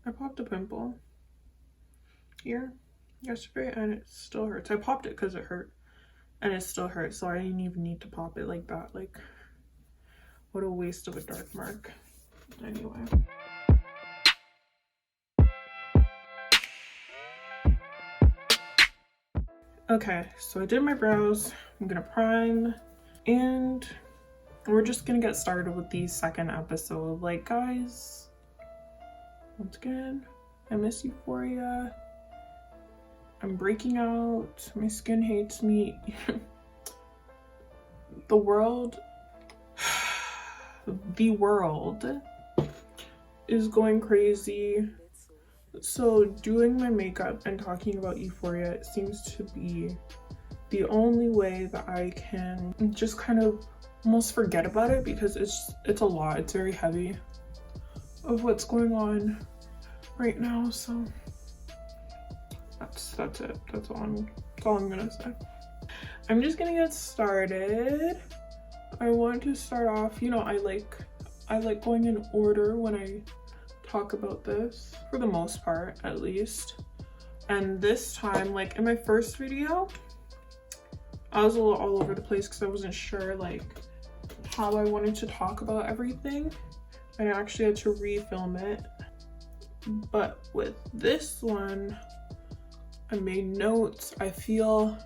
I popped a pimple here yesterday and it still hurts. I popped it because it hurt and it still hurts, so I didn't even need to pop it like that. Like, what a waste of a dark mark. Anyway. Okay, so I did my brows. I'm gonna prime and we're just gonna get started with the second episode. Like, guys, once again, I miss Euphoria. I'm breaking out. My skin hates me. The world is going crazy. So doing my makeup and talking about Euphoria seems to be the only way that I can just kind of almost forget about it, because it's a lot. It's very heavy of what's going on right now. So that's it. That's all I'm gonna say. I'm just gonna get started. I want to start off, you know, I like going in order when I talk about this, for the most part at least. And this time, like in my first video, I was a little all over the place because I wasn't sure like how I wanted to talk about everything, and I actually had to refilm it. But with this one, I made notes. I feel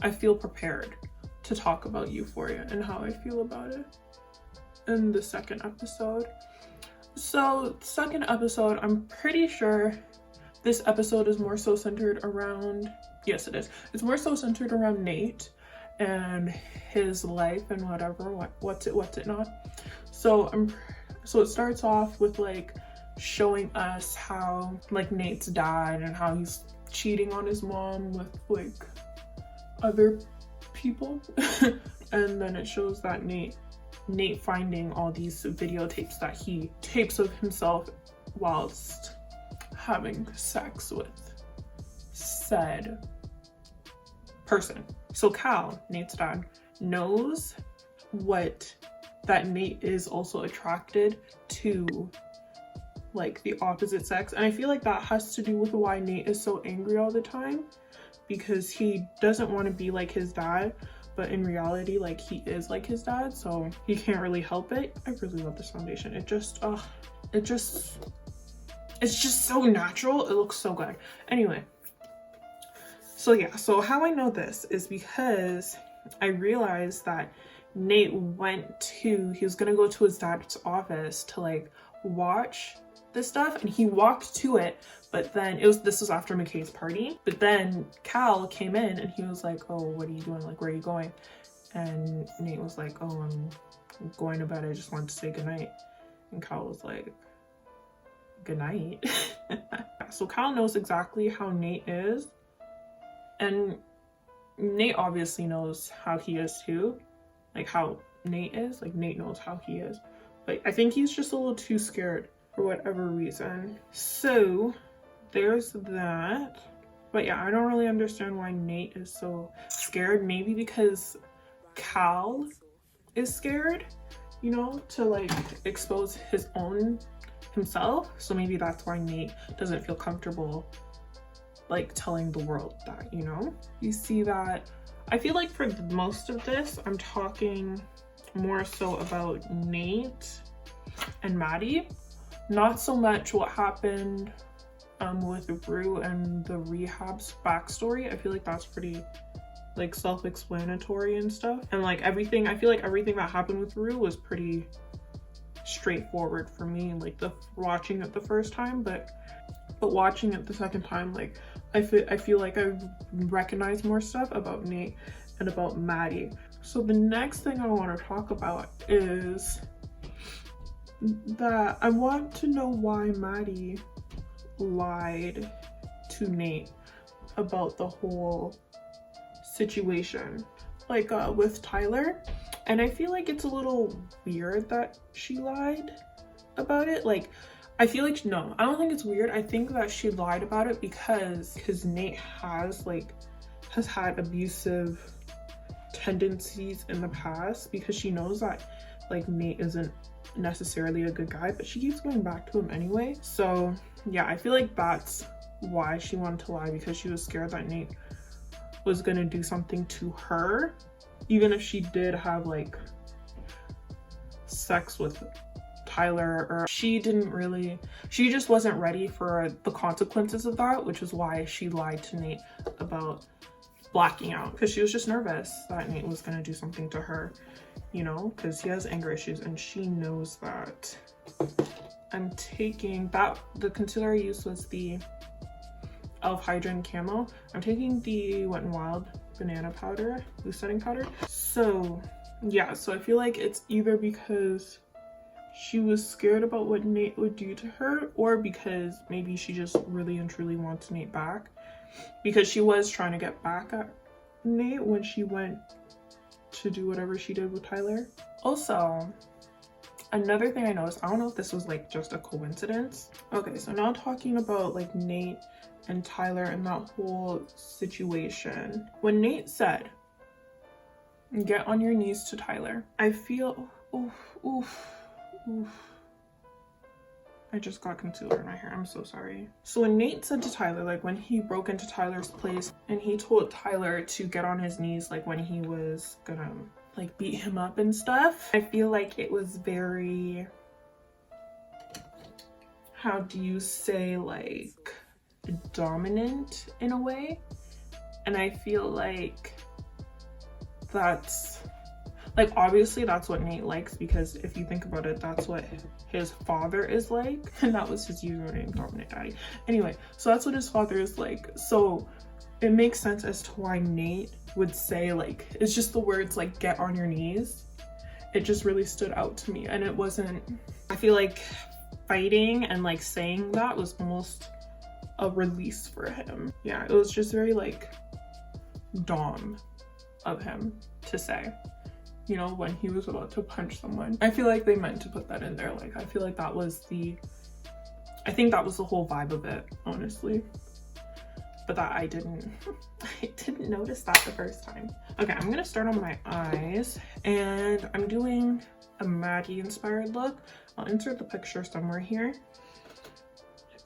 prepared to talk about Euphoria and how I feel about it in the second episode. So second episode, I'm pretty sure this episode is more so centered around, yes it is, it's more so centered around Nate and his life and whatever, what's it not. So it starts off with like showing us how like Nate's dad and how he's cheating on his mom with like other people. And then it shows that Nate finding all these videotapes that he tapes of himself whilst having sex with said person. So Cal, Nate's dad, knows that Nate is also attracted to like the opposite sex, and I feel like that has to do with why Nate is so angry all the time, because he doesn't want to be like his dad, but in reality like he is like his dad, so he can't really help it. I really love this foundation. It's just so natural. It looks so good. Anyway, so yeah, so how I know this is because I realized that Nate he was gonna go to his dad's office to like watch this stuff, and he walked to it, but then this was after McKay's party, but then Cal came in and he was like, oh, what are you doing? Like, where are you going? And Nate was like, oh, I'm going to bed. I just wanted to say goodnight. And Cal was like, good night. So Cal knows exactly how Nate is, and Nate obviously knows how he is too, like how Nate is, like Nate knows how he is, but I think he's just a little too scared for whatever reason. So there's that. But yeah, I don't really understand why Nate is so scared. Maybe because Cal is scared, you know, to like expose himself. So maybe that's why Nate doesn't feel comfortable like telling the world that, you know. You see that I feel like for most of this I'm talking more so about Nate and Maddy, not so much what happened with Grwm and the rehab's backstory. I feel like that's pretty like self-explanatory and stuff, and like I feel like everything that happened with Grwm was pretty straightforward for me, like watching it the first time, but watching it the second time, like I feel like I recognize more stuff about Nate and about Maddy. So the next thing I want to talk about is that I want to know why Maddy lied to Nate about the whole situation, like with Tyler. And I feel like it's a little weird that she lied about it. Like, I feel like, no, I don't think it's weird. I think that she lied about it because Nate has had abusive tendencies in the past, because she knows that like Nate isn't necessarily a good guy, but she keeps going back to him anyway. So yeah, I feel like that's why she wanted to lie, because she was scared that Nate was gonna do something to her, even if she did have like sex with Tyler, or she just wasn't ready for the consequences of that, which is why she lied to Nate about blacking out, because she was just nervous that Nate was gonna do something to her, you know, because he has anger issues and she knows that. I'm taking that, the concealer I used was the e.l.f. Hydrant Camo. I'm taking the Wet n Wild banana powder, loose setting powder. So yeah, so I feel like it's either because she was scared about what Nate would do to her, or because maybe she just really and truly wants Nate back, because she was trying to get back at Nate when she went to do whatever she did with Tyler. Also, another thing I noticed, I don't know if this was like just a coincidence. Okay, so now talking about like Nate and Tyler and that whole situation. When Nate said, "Get on your knees to Tyler," I feel, oof. I just got concealer in my hair, I'm so sorry. So when Nate said to Tyler, like when he broke into Tyler's place and he told Tyler to get on his knees, like when he was gonna like beat him up and stuff, I feel like it was very, how do you say, like dominant in a way. And I feel like that's like, obviously that's what Nate likes, because if you think about it, that's what his father is like, and that was his username, Dominant Daddy. Anyway, so that's what his father is like. So it makes sense as to why Nate would say, like, it's just the words like "get on your knees." It just really stood out to me, and it wasn't, I feel like fighting and like saying that was almost a release for him. Yeah, it was just very like dom of him to say, you know, when he was about to punch someone. I feel like they meant to put that in there. Like, I feel like that was I think that was the whole vibe of it, honestly. But that I didn't notice that the first time. Okay, I'm gonna start on my eyes, and I'm doing a Maddy inspired look. I'll insert the picture somewhere here.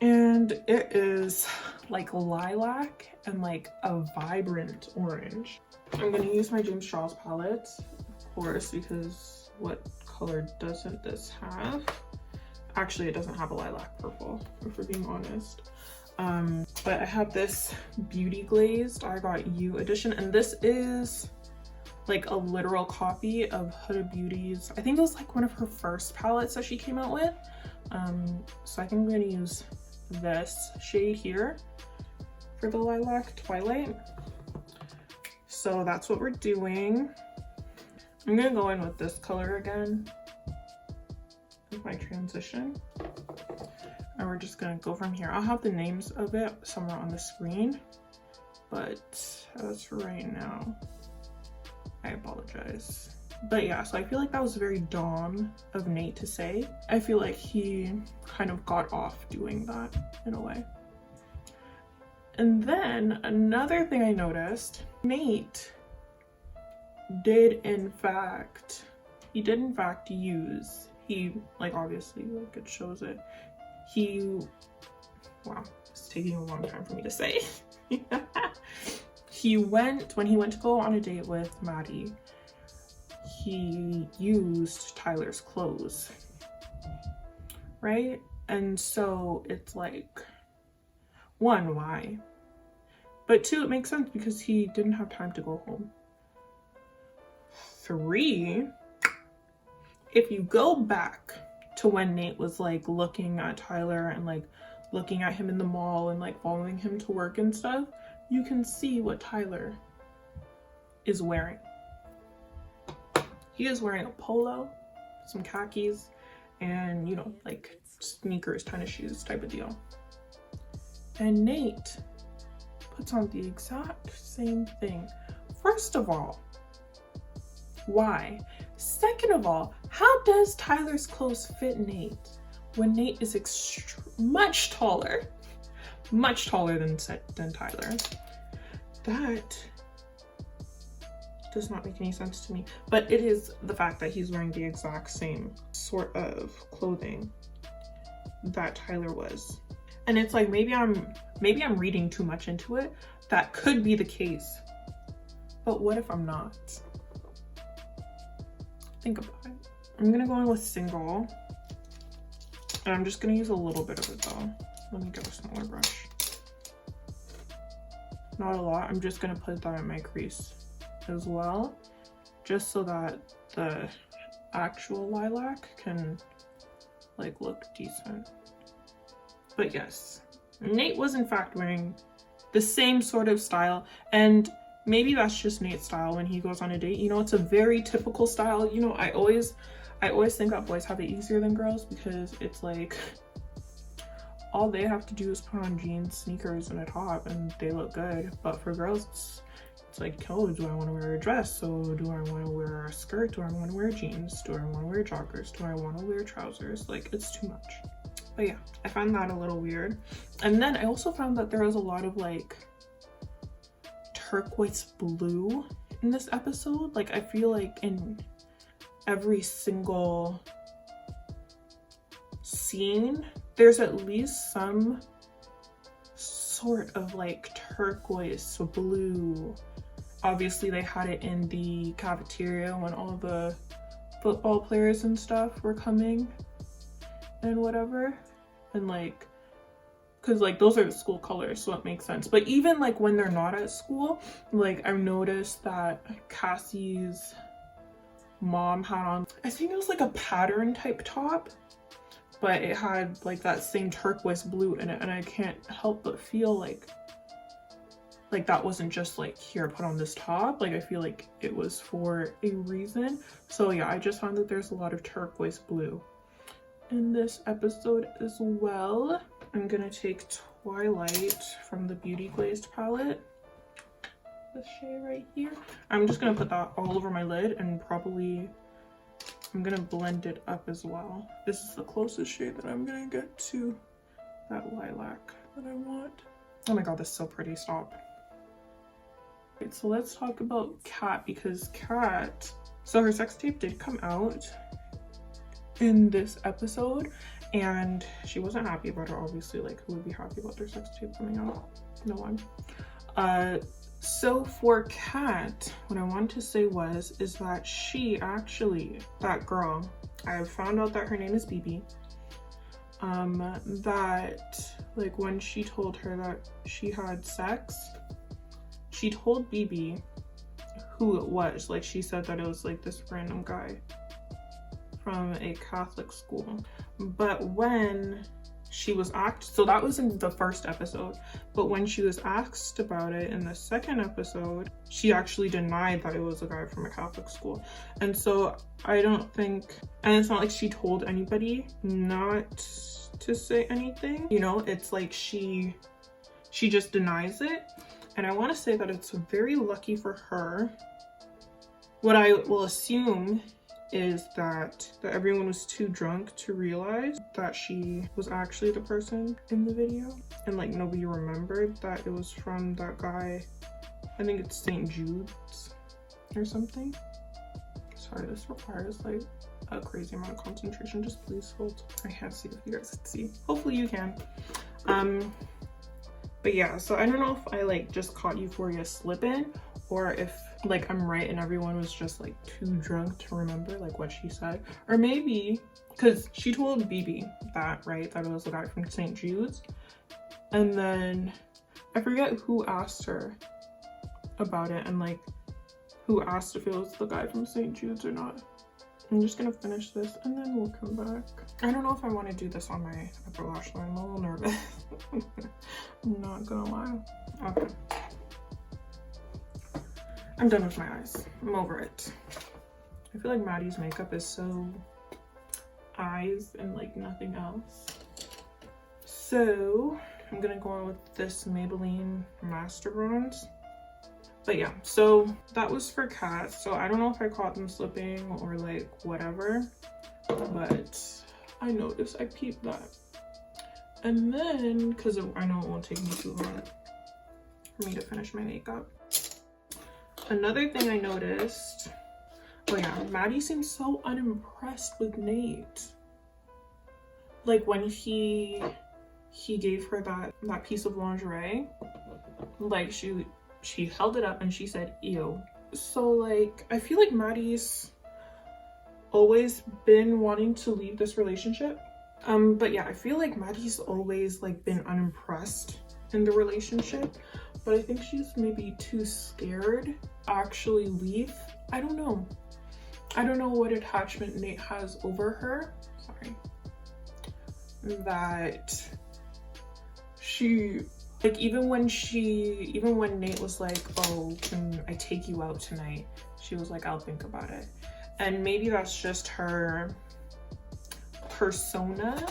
And it is like lilac and like a vibrant orange. I'm gonna use my James Charles palette, of course, because what color doesn't this have? Actually, it doesn't have a lilac purple, if we're being honest. But I have this Beauty Glazed I Got You edition, and this is like a literal copy of Huda Beauty's, I think it was like one of her first palettes that she came out with. So I think I'm gonna use this shade here for the Lilac Twilight. So that's what we're doing. I'm gonna go in with this color again with my transition, and we're just gonna go from here. I'll have the names of it somewhere on the screen, but as for right now, I apologize. But yeah, so I feel like that was very dom of Nate to say. I feel like he kind of got off doing that in a way. And then another thing I noticed, Nate did in fact use, he like obviously like it shows it, wow, it's taking a long time for me to say. When he went to go on a date with Maddy, he used Tyler's clothes, right? And so it's like, one, why? But two, it makes sense because he didn't have time to go home. Three, if you go back to when Nate was like looking at Tyler and like looking at him in the mall and like following him to work and stuff, you can see what Tyler is wearing. He is wearing a polo, some khakis, and you know, like sneakers, tennis shoes type of deal. And Nate puts on the exact same thing. First of all, why? Second of all, how does Tyler's clothes fit Nate when Nate is much taller than Tyler? That does not make any sense to me. But it is the fact that he's wearing the exact same sort of clothing that Tyler was. And it's like, maybe I'm reading too much into it. That could be the case. But what if I'm not? Think about it. I'm gonna go in with single. And I'm just gonna use a little bit of it though. Let me get a smaller brush. Not a lot. I'm just gonna put that in my crease as well, just so that the actual lilac can like look decent. But yes, Nate was in fact wearing the same sort of style, and maybe that's just Nate's style when he goes on a date. You know, it's a very typical style. You know, I always think that boys have it easier than girls, because it's like all they have to do is put on jeans, sneakers, and a top and they look good. But for girls, it's like, oh, do I want to wear a dress? So do I want to wear a skirt? Do I want to wear jeans? Do I want to wear joggers? Do I want to wear trousers? Like, it's too much. But yeah, I found that a little weird. And then I also found that there was a lot of like turquoise blue in this episode. Like, I feel like in every single scene there's at least some sort of like turquoise blue. Obviously they had it in the cafeteria when all the football players and stuff were coming and whatever, and like, because like those are the school colors, so it makes sense. But even like when they're not at school, like I've noticed that Cassie's mom had on, I think it was like a pattern type top, but it had like that same turquoise blue in it, and I can't help but feel like that wasn't just like, here, put on this top. Like, I feel like it was for a reason. So yeah, I just found that there's a lot of turquoise blue in this episode as well. I'm gonna take Twilight from the Beauty Glazed palette, this shade right here. I'm just gonna put that all over my lid, and probably I'm gonna blend it up as well. This is the closest shade that I'm gonna get to that lilac that I want. Oh my god, this is so pretty, stop. Right, so let's talk about Kat, because Kat, so her sex tape did come out in this episode, and she wasn't happy about it, obviously. Like, who would be happy about their sex tape coming out? No one. So for Kat, what I wanted to say is that she actually, that girl, I found out that her name is BB, that like when she told her that she had sex, she told BB who it was. Like, she said that it was like this random guy from a Catholic school. But when she was asked, so that was in the first episode, but when she was asked about it in the second episode, she actually denied that it was a guy from a Catholic school. And so I don't think, and it's not like she told anybody not to say anything, you know, it's like she just denies it. And I want to say that it's very lucky for her. What I will assume is that everyone was too drunk to realize that she was actually the person in the video, and like nobody remembered that it was from that guy. I think it's St. Jude's or something. Sorry, this requires like a crazy amount of concentration. Just please hold. I can't see if you guys can see. Hopefully you can. But yeah, so I don't know if I like just caught Euphoria slipping, or if like I'm right and everyone was just like too drunk to remember like what she said. Or maybe because she told BB that, right, that it was the guy from St. Jude's, and then I forget who asked her about it, and like who asked if it was the guy from St. Jude's or not. I'm just gonna finish this and then we'll come back. I don't know if I want to do this on my upper lash line. I'm a little nervous. I'm not gonna lie. Okay. I'm done with my eyes. I'm over it. I feel like Maddy's makeup is so eyes and like nothing else. So I'm gonna go on with this Maybelline Master Bronze. But yeah, so that was for Kat. So I don't know if I caught them slipping or like whatever, but I noticed, I peeped that. And then, because I know it won't take me too long for me to finish my makeup, Another thing I noticed, oh yeah, Maddy seems so unimpressed with Nate. Like when he gave her that piece of lingerie, like she held it up and she said, ew. So like I feel like Maddy's always been wanting to leave this relationship. But yeah, I feel like Maddy's always like been unimpressed in the relationship, but I think she's maybe too scared to actually leave. I don't know what attachment Nate has over her. Sorry. That she, like, even when Nate was like, oh, can I take you out tonight, she was like, I'll think about it. And maybe that's just her persona,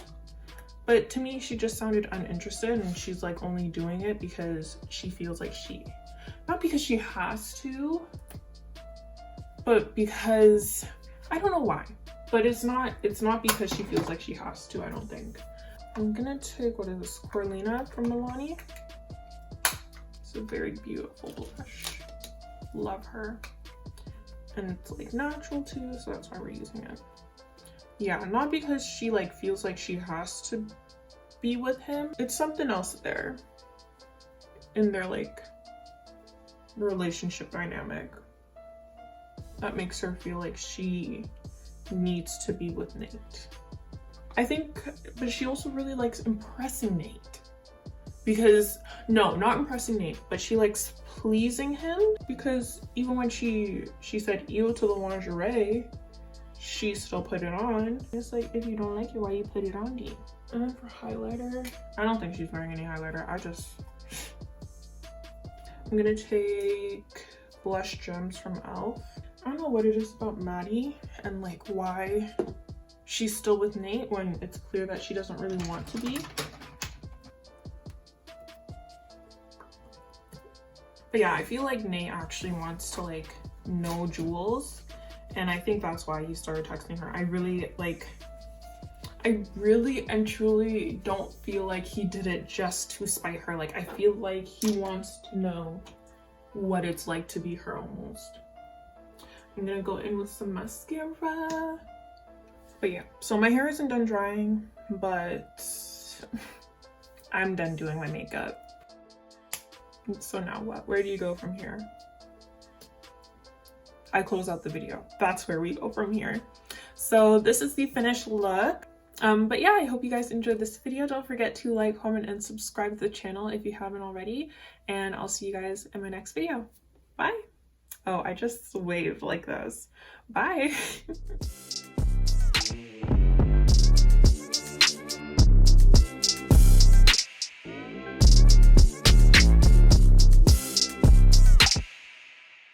but to me she just sounded uninterested, and she's like only doing it because she feels like not because she has to, but because I don't know why, but it's not because she feels like she has to, I don't think. I'm gonna take, what is this, Corlina from Milani. It's a very beautiful blush, love her, and it's like natural too, so that's why we're using it. Yeah, not because she like feels like she has to be with him. It's something else there in their like relationship dynamic that makes her feel like she needs to be with Nate. I think, but she also really likes impressing Nate. Because, no, not impressing Nate, but she likes pleasing him, because even when she said ew to the lingerie, she still put it on. It's like, if you don't like it, why you put it on, D? And then for highlighter, I don't think she's wearing any highlighter. I'm gonna take Blush Gems from e.l.f. I don't know what it is about Maddy and like why she's still with Nate when it's clear that she doesn't really want to be. But yeah, I feel like Nate actually wants to like know Jules, and I think that's why he started texting her. I really and truly don't feel like he did it just to spite her. Like, I feel like he wants to know what it's like to be her almost. I'm gonna go in with some mascara. But yeah, so my hair isn't done drying, but I'm done doing my makeup. So now what? Where do you go from here? I close out the video. That's where we go from here. So this is the finished look. But yeah, I hope you guys enjoyed this video. Don't forget to like, comment, and subscribe to the channel if you haven't already. And I'll see you guys in my next video. Bye. Oh, I just waved like this. Bye.